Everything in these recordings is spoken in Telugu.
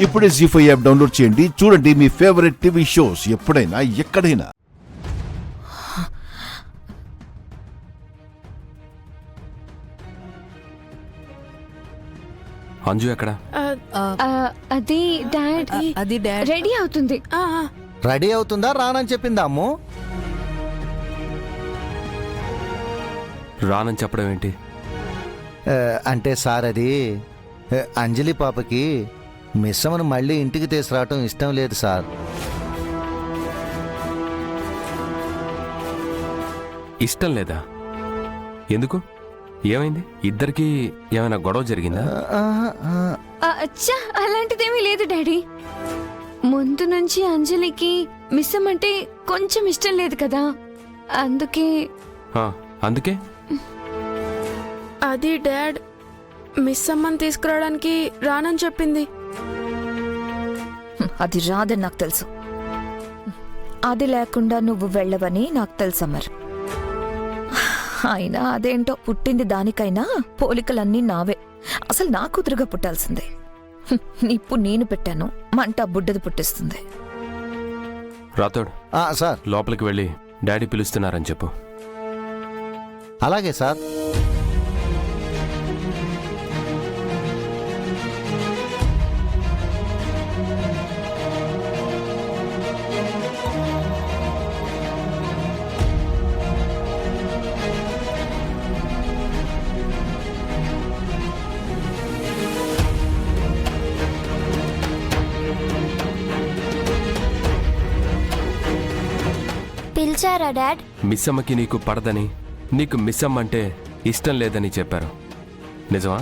ఇప్పుడే జీ5 యాప్ డౌన్లోడ్ చేయండి. చూడండి మీ ఫేవరెట్ టీవీ షోస్ ఎప్పుడైనా ఎక్కడైనా. అంజు ఎక్కడ? అది డాడ్ రెడీ అవుతుంది. రెడీ అవుతుందా రానని చెప్పిందా అమ్ము? రానని చెప్పడం ఏంటి? అంటే సార్ అది అంజలి పాపకి మిస్సమ్మను మళ్ళీ ఇంటికి తీసుకురావటం ఇష్టం లేదు సార్. ఇష్టం లేదా? ఎందుకు? ఏమైంది? ఇద్దరికి ఏమైనా గొడవ జరిగిందా? అచ్చా అలాంటిదేమీ లేదు డాడీ. ముందు నుంచి అంజలికి మిస్సమ్ అంటే కొంచెం ఇష్టం లేదు కదా, అందుకే. అందుకే అది డాడ్ మిస్ అమ్మని తీసుకురావడానికి రానని చెప్పింది. అది రాదని నాకు తెలుసు. అది లేకుండా నువ్వు వెళ్ళవని నాకు తెలుసు అమర్. అయినా అదేంటో పుట్టింది దానికైనా పోలికలన్నీ నావే. అసలు నా కూతురుగా పుట్టాల్సిందే. ఇప్పుడు నేను పెట్టాను, మంట బుడ్డది పుట్టిస్తుంది. రాతోడు సార్ లోపలికి వెళ్ళి డాడీ పిలుస్తున్నారని చెప్పు. అలాగే సార్. పిలిచారా డాడ్? మిస్సమ్మకి నీకు పడదని, నీకు మిస్సమ్మ అంటే ఇష్టం లేదని చెప్పారు. నిజమా?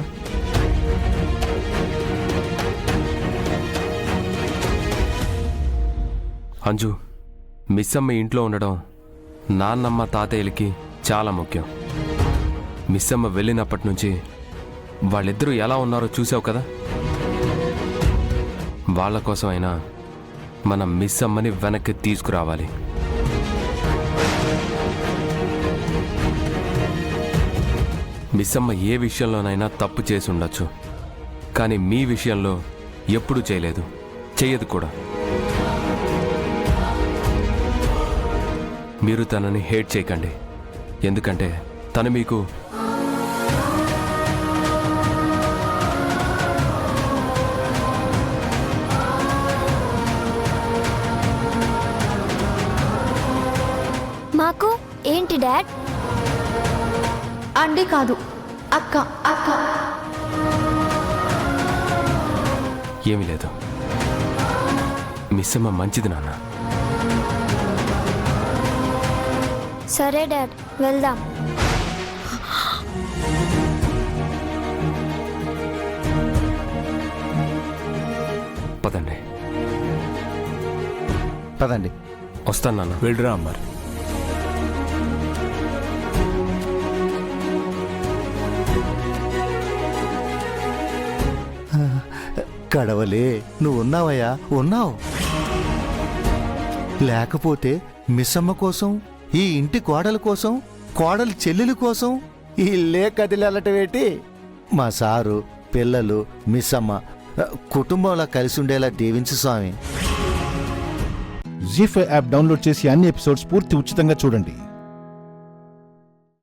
అంజు, మిస్సమ్మ ఇంట్లో ఉండడం నాన్నమ్మ తాతయ్యలకి చాలా ముఖ్యం. మిస్సమ్మ వెళ్ళినప్పటి నుంచి వాళ్ళిద్దరూ ఎలా ఉన్నారో చూసావు కదా. వాళ్ళ కోసమైనా మనం మిస్సమ్మని వెనక్కి తీసుకురావాలి. మిస్సమ్మ ఏ విషయంలోనైనా తప్పు చేసి ఉండొచ్చు, కానీ మీ విషయంలో ఎప్పుడూ చేయలేదు, చెయ్యదు కూడా. మీరు తనని హేట్ చేయకండి, ఎందుకంటే తను మీకు మాకు ఏంటి డాడ్? అండి కాదు, అక్క. అక్క ఏమీ లేదు. మిస్సమ్మ మంచిది నాన్న. సరే డాడ్, వెళ్దాం. పదండి. పదండి. వస్తాను నాన్న. వెళ్ళరా అమ్మారు. కడవలే, నువ్వు ఉన్నావయ్యా, ఉన్నావు. లేకపోతే మిస్సమ్మ కోసం, ఈ ఇంటి కోడల కోసం, కోడలి చెల్లెల కోసం ఈ ఇల్లే కదిలటవేటి? మా సారు, పిల్లలు, మిస్సమ్మ కుటుంబంలా కలిసి ఉండేలా దీవించు స్వామి. జీ5 యాప్ డౌన్లోడ్ చేసి అన్ని ఎపిసోడ్స్ పూర్తి ఉచితంగా చూడండి.